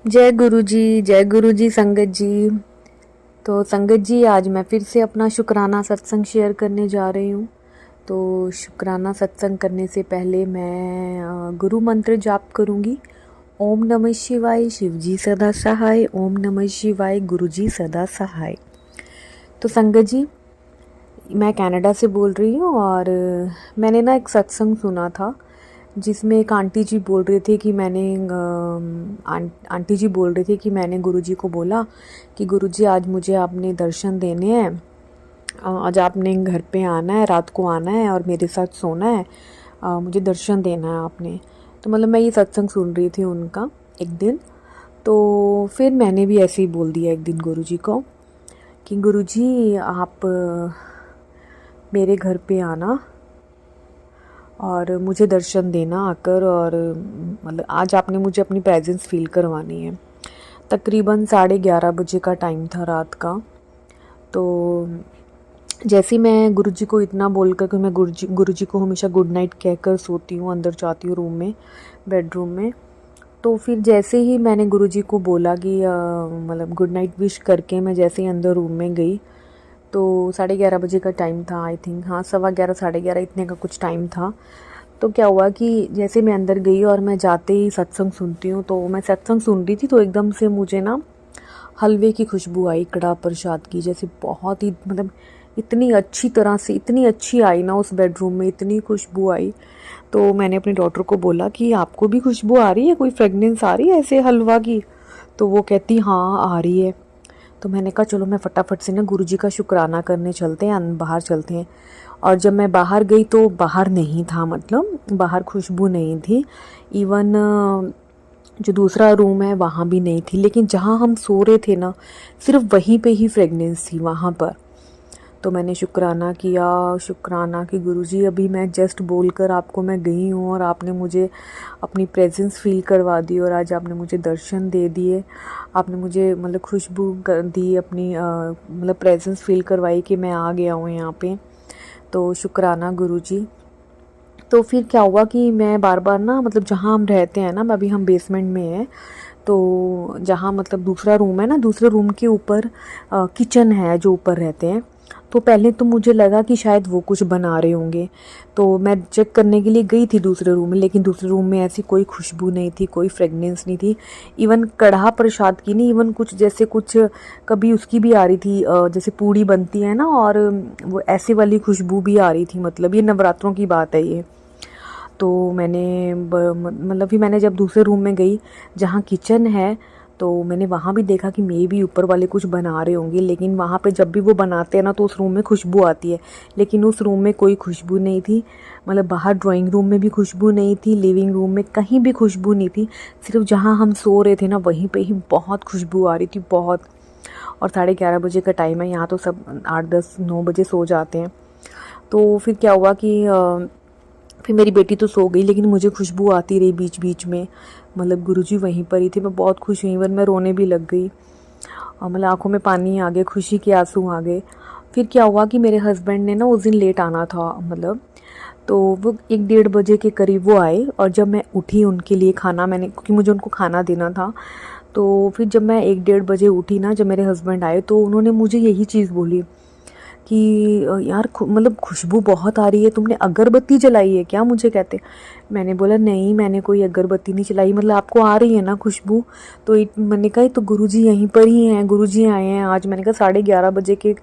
जय गुरु जी संगत जी। तो संगत जी, आज मैं फिर से अपना शुक्राना सत्संग शेयर करने जा रही हूँ। तो शुक्राना सत्संग करने से पहले मैं गुरु मंत्र जाप करूँगी। ओम नमः शिवाय, शिव जी सदा सहाय। ओम नमः शिवाय, गुरु जी सदा सहाय। तो संगत जी, मैं कनाडा से बोल रही हूँ और मैंने ना एक सत्संग सुना था जिसमें एक आंटी जी बोल रहे थे कि आंटी जी बोल रहे थे कि मैंने गुरुजी को बोला कि गुरुजी आज मुझे आपने दर्शन देने हैं, आज आपने घर पे आना है, रात को आना है और मेरे साथ सोना है, मुझे दर्शन देना है आपने। तो मतलब मैं ये सत्संग सुन रही थी उनका एक दिन। तो फिर मैंने भी ऐसे ही बोल दिया एक दिन गुरुजी को कि गुरुजी आप मेरे घर पे आना और मुझे दर्शन देना आकर, और मतलब आज आपने मुझे अपनी प्रेजेंस फील करवानी है। तकरीबन 11:30 बजे का टाइम था रात का। तो जैसे मैं गुरुजी को इतना बोलकर कि मैं गुरुजी को हमेशा गुड नाइट कहकर सोती हूँ, अंदर जाती हूँ रूम में, बेडरूम में। तो फिर जैसे ही मैंने गुरुजी को बोला कि मतलब गुड नाइट विश करके मैं जैसे ही अंदर रूम में गई, तो 11:30 बजे का टाइम था, आई थिंक। हाँ, 11:15 11:30 इतने का कुछ टाइम था। तो क्या हुआ कि जैसे मैं अंदर गई और मैं जाते ही सत्संग सुनती हूँ, तो मैं सत्संग सुन रही थी तो एकदम से मुझे ना हलवे की खुशबू आई, कड़ा प्रसाद की, जैसे बहुत ही मतलब इतनी अच्छी तरह से, इतनी अच्छी आई ना उस बेडरूम में, इतनी खुशबू आई। तो मैंने अपनी डॉटर को बोला कि आपको भी खुशबू आ रही है, कोई फ्रेगनेंस आ रही है ऐसे हलवा की? तो वो कहती हाँ आ रही है। तो मैंने कहा चलो मैं फटाफट से ना गुरुजी का शुक्राना करने चलते हैं, बाहर चलते हैं। और जब मैं बाहर गई तो बाहर नहीं था, मतलब बाहर खुशबू नहीं थी। इवन जो दूसरा रूम है वहाँ भी नहीं थी, लेकिन जहाँ हम सो रहे थे ना, सिर्फ वहीं पे ही फ्रेगनेंस थी वहाँ पर। तो मैंने शुक्राना किया, शुक्राना कि गुरुजी अभी मैं जस्ट बोलकर आपको मैं गई हूँ और आपने मुझे अपनी प्रेजेंस फील करवा दी और आज आपने मुझे दर्शन दे दिए, आपने मुझे मतलब खुशबू दी, अपनी मतलब प्रेजेंस फील करवाई कि मैं आ गया हूँ यहाँ पे। तो शुक्राना गुरुजी। तो फिर क्या हुआ कि मैं बार बार ना, मतलब जहाँ हम रहते हैं ना, अभी हम बेसमेंट में हैं, तो जहाँ मतलब दूसरा रूम है ना, दूसरे रूम के ऊपर किचन है जो ऊपर रहते हैं। तो पहले तो मुझे लगा कि शायद वो कुछ बना रहे होंगे, तो मैं चेक करने के लिए गई थी दूसरे रूम में, लेकिन दूसरे रूम में ऐसी कोई खुशबू नहीं थी, कोई फ्रेगनेंस नहीं थी। इवन कढ़ा प्रसाद की नहीं, इवन कुछ जैसे कुछ कभी उसकी भी आ रही थी, जैसे पूड़ी बनती है ना, और वो ऐसे वाली खुशबू भी आ रही थी। मतलब ये नवरात्रों की बात है ये। तो मैंने मतलब फिर मैंने जब दूसरे रूम में गई जहाँ किचन है, तो मैंने वहाँ भी देखा कि मे भी ऊपर वाले कुछ बना रहे होंगे, लेकिन वहाँ पे जब भी वो बनाते हैं ना तो उस रूम में खुशबू आती है, लेकिन उस रूम में कोई खुशबू नहीं थी। मतलब बाहर ड्राइंग रूम में भी खुशबू नहीं थी, लिविंग रूम में कहीं भी खुशबू नहीं थी, सिर्फ जहाँ हम सो रहे थे ना वहीं पे ही बहुत खुशबू आ रही थी, बहुत। और 11:30 बजे का टाइम है, यहाँ तो सब 8 10 9 बजे सो जाते हैं। तो फिर क्या हुआ कि फिर मेरी बेटी तो सो गई, लेकिन मुझे खुशबू आती रही बीच बीच में। मतलब गुरुजी वहीं पर ही थे, मैं बहुत खुश हुई, इवन मैं रोने भी लग गई, और मतलब आंखों में पानी आ गए, खुशी के आंसू आ गए। फिर क्या हुआ कि मेरे हस्बैंड ने ना उस दिन लेट आना था, मतलब तो वो 1 1:30 बजे के करीब वो आए। और जब मैं उठी उनके लिए खाना, मैंने क्योंकि मुझे उनको खाना देना था, तो फिर जब मैं 1 1:30 बजे उठी ना, जब मेरे हस्बैंड आए तो उन्होंने मुझे यही चीज़ बोली कि यार मतलब खुशबू बहुत आ रही है, तुमने अगरबत्ती जलाई है क्या, मुझे कहते। मैंने बोला नहीं, मैंने कोई अगरबत्ती नहीं जलाई, मतलब आपको आ रही है ना खुशबू? तो मैंने कहा तो गुरुजी यहीं पर ही हैं, गुरुजी आए हैं आज। मैंने कहा 11:30 बजे के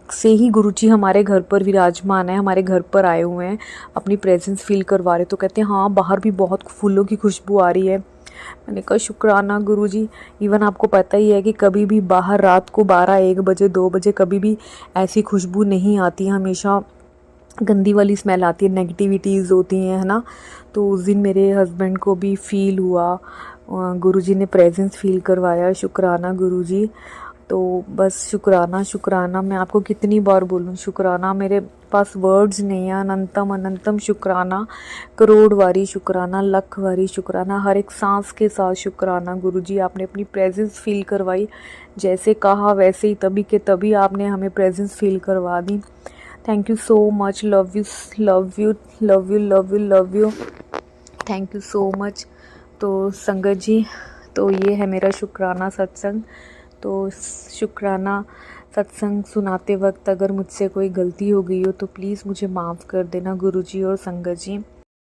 से ही गुरुजी हमारे घर पर विराजमान है, हमारे घर पर आए हुए हैं, अपनी प्रेजेंस फील करवा रहे। तो कहते हैं हाँ, बाहर भी बहुत फूलों की खुशबू आ रही है। मैंने कहा शुक्राना गुरुजी। इवन आपको पता ही है कि कभी भी बाहर रात को 12 1 बजे 2 बजे कभी भी ऐसी खुशबू नहीं आती, हमेशा गंदी वाली स्मेल आती है, नेगेटिविटीज़ होती हैं, है ना। तो उस दिन मेरे हस्बैंड को भी फील हुआ, गुरुजी ने प्रेजेंस फील करवाया। शुक्राना गुरुजी। तो बस शुक्राना शुक्राना, मैं आपको कितनी बार बोलूँ शुक्राना, मेरे पास वर्ड्स नहीं है। अनंतम अनंतम शुक्राना, करोड़ वारी शुक्राना, लख वारी शुक्राना, हर एक सांस के साथ शुक्राना। गुरुजी आपने अपनी प्रेजेंस फील करवाई, जैसे कहा वैसे ही तभी के तभी आपने हमें प्रेजेंस फील करवा दी। Thank you so much, love you love you love you love you love you, thank you so much. तो संगत जी, तो ये है मेरा शुक्राना सत्संग। तो शुक्राना सत्संग सुनाते वक्त अगर मुझसे कोई गलती हो गई हो तो प्लीज़ मुझे माफ़ कर देना गुरुजी और संगत जी।